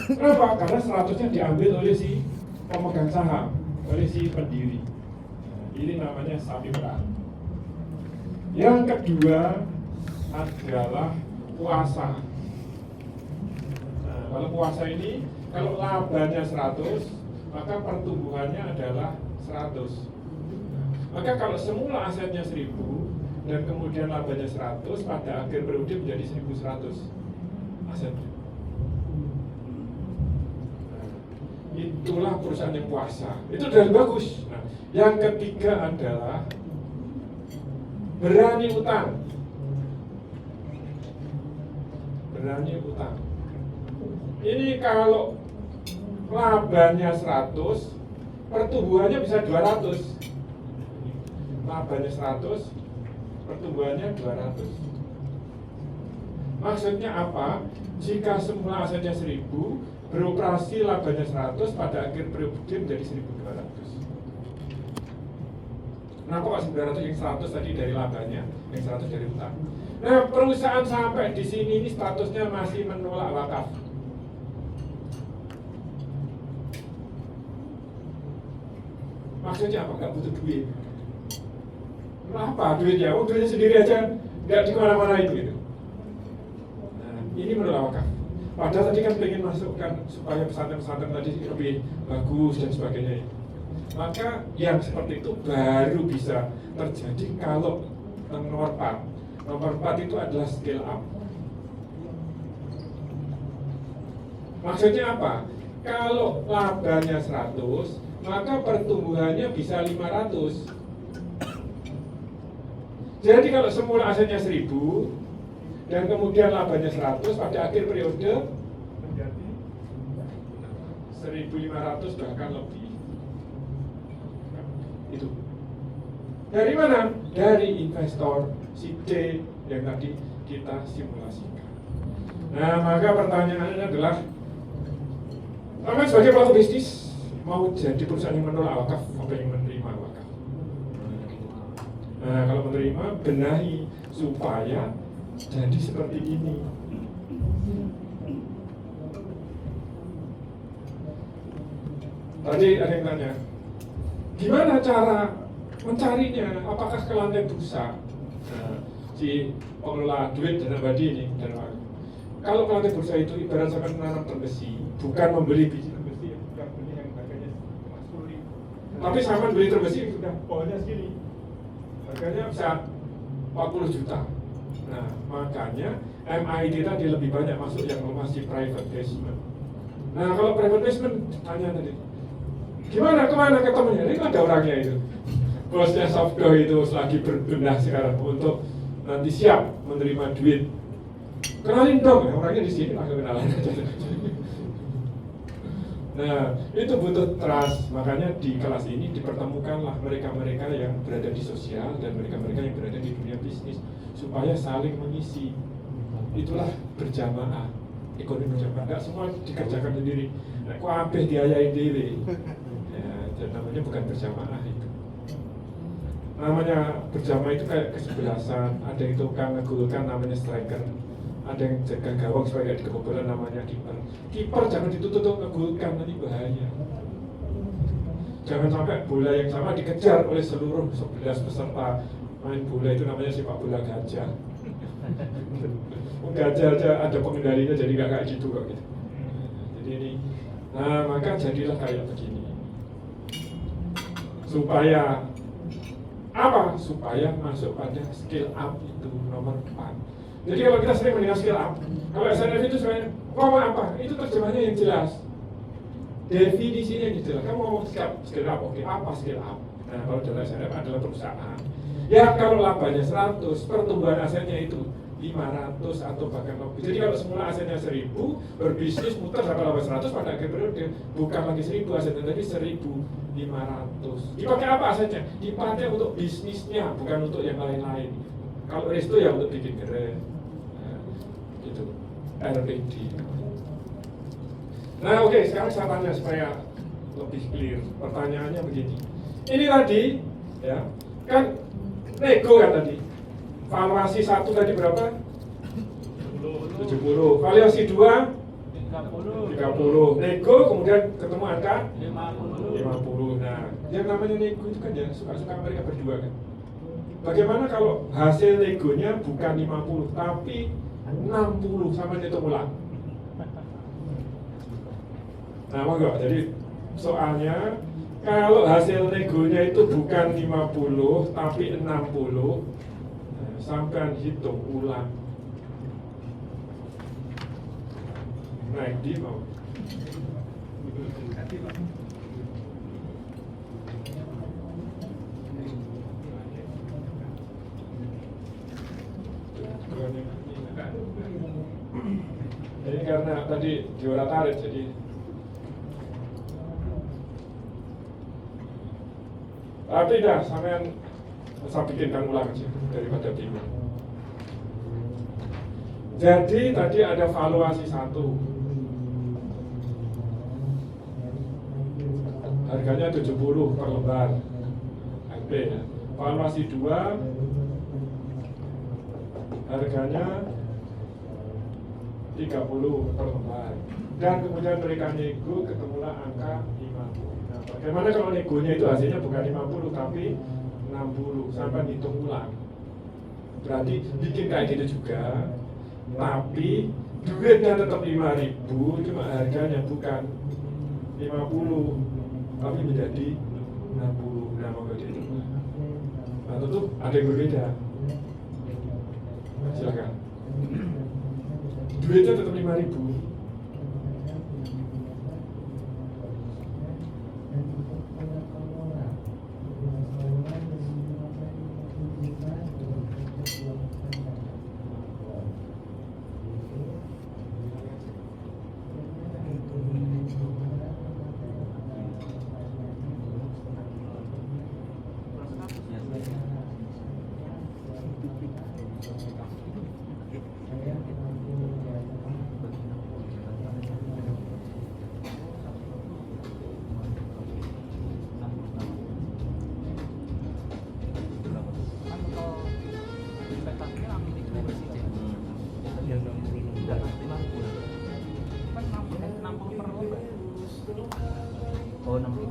Kenapa? Karena 100-nya diambil oleh si pemegang saham, oleh si pendiri. Ini namanya sapi perah. Yang kedua adalah puasa. Nah, kalau puasa ini, kalau labanya 100, maka pertumbuhannya adalah 100. Maka kalau semula asetnya 1000 dan kemudian labanya 100, pada akhir periode menjadi 1100 asetnya. Nah, itulah perusahaan yang puasa. Itu udah bagus. Nah, yang ketiga adalah berani utang. Berani utang. Ini kalau labanya 100, pertumbuhannya bisa 200. Labanya 100, pertumbuhannya 200. Maksudnya apa? Jika semula asetnya 1000, beroperasi labanya 100, pada akhir periode menjadi 1200. Kenapa kok 900? Yang 100 tadi dari labanya, yang 100 dari utang. Nah, perusahaan sampai di sini ini statusnya masih menolak wakaf. Maksudnya apa? Nggak butuh duit. Apa duitnya? Oh, duitnya sendiri aja, nggak di mana-mana itu gitu. Nah, ini menolak wakaf. Padahal tadi kan pengen masukkan supaya pesantren-pesantren tadi lebih bagus dan sebagainya. Maka yang seperti itu baru bisa terjadi kalau nomor 4. Nomor 4 itu adalah scale up. Maksudnya apa? Kalau labanya 100, maka pertumbuhannya bisa 500. Jadi kalau semula asetnya 1000 dan kemudian labanya 100, pada akhir periode menjadi 1500 bahkan lebih. Itu. Dari mana? Dari investor si D yang tadi kita simulasikan. Nah, maka pertanyaannya adalah, kami sebagai pelaku bisnis mau jadi perusahaan yang menolak wakaf atau yang menerima wakaf? Nah, kalau menerima, benahi supaya jadi seperti ini. Tadi ada yang tanya, gimana cara mencarinya? Apakah ke lantai bursa? Nah, si pengelola duit dana abadi ini, kalau ke lantai bursa itu ibarat sampai menanam terbesi, bukan membeli biji terbesi, bukan beli yang harganya 10.000, tapi sama beli terbesi sudah pohonnya segini, harganya bisa 40 juta. Nah, makanya MID tadi lebih banyak masuk yang masih private placement. Nah, kalau private placement, tanya tadi, gimana, kemana ketemunya? Ini ada orangnya itu. Bosnya Sofdo itu lagi berbenah sekarang untuk nanti siap menerima duit. Kenalin dong, ya, orangnya di sini, langsung kenalan aja. Nah, itu butuh trust. Makanya di kelas ini dipertemukanlah mereka-mereka yang berada di sosial dan mereka-mereka yang berada di dunia bisnis supaya saling mengisi. Itulah berjamaah, ekonomi berjamaah. Enggak semua dikerjakan sendiri. Nah, kok apeh diayain diri. Ya, dan namanya bukan berjamaah itu. Namanya berjamaah itu kayak kesebelasan. Ada yang tukang ngegulkan namanya striker. Ada yang jaga gawang supaya tidak kebobolan namanya kiper. Kiper jangan ditutup ngegulkan, nanti bahaya. Jangan sampai bola yang sama dikejar oleh seluruh 11 peserta main bola, itu namanya sepak bola gajah. Gajah aja ada pengendalinya, jadi nggak kayak gitu kok gitu. Jadi ini, nah maka jadilah kayak begini. Supaya apa? Supaya masuk pada skill up itu nomor 4. Jadi kalau kita sering mendengar skill up, kalau SNF itu sebenarnya ngomong apa? Itu terjemahnya yang jelas. Definisinya yang jelas. Kamu ngomong skill up, oke, apa skill up? Nah, kalau dalam SNF adalah perusahaan. Ya kalau labanya 100, pertumbuhan asetnya itu 500 atau bahkan lebih. Jadi kalau semula asetnya 1000, berbisnis muter sampai laba 100, pada akhir periode bukan lagi 1000 asetnya, tapi 1500. Dipakai apa asetnya? Dipakai untuk bisnisnya, bukan untuk yang lain-lain. Kalau resto ya untuk bikin gerai, gitu, RPD. Nah oke, sekarang saya tanya supaya lebih clear. Pertanyaannya begini. Ini tadi, ya, kan nego kan tadi. Valuasi satu tadi berapa? 70. Valuasi 2 30. 30. Nego kemudian ketemu angka 50. 50. Nah, yang namanya nego itu kan ya suka-suka mereka berdua kan. Bagaimana kalau hasil negonya bukan 50 tapi 60 sama hitung ulang? Nah, monggo. Jadi soalnya kalau hasil negonya itu bukan 50 tapi 60, sampai hitung ulang. Naik di mau. Jadi karena tadi diorak-arik jadi tapi dah sampean saya bikinkan ulang aja daripada bingung. Jadi tadi ada valuasi 1, harganya 70 per lembar LP ya. Valuasi 2, harganya 30 per lembar. Dan kemudian mereka nego ketemulah angka 50. Nah, bagaimana kalau negonya itu hasilnya bukan 50 tapi 60 sampai hitung ulang? Berarti bikin kayak gitu juga, tapi duitnya tetap 5.000, cuma harganya bukan 50 tapi menjadi 60. Nah, mau itu. Nah, tentu ada yang berbeda. Silakan. Duitnya tetap 5.000. Oh, 60.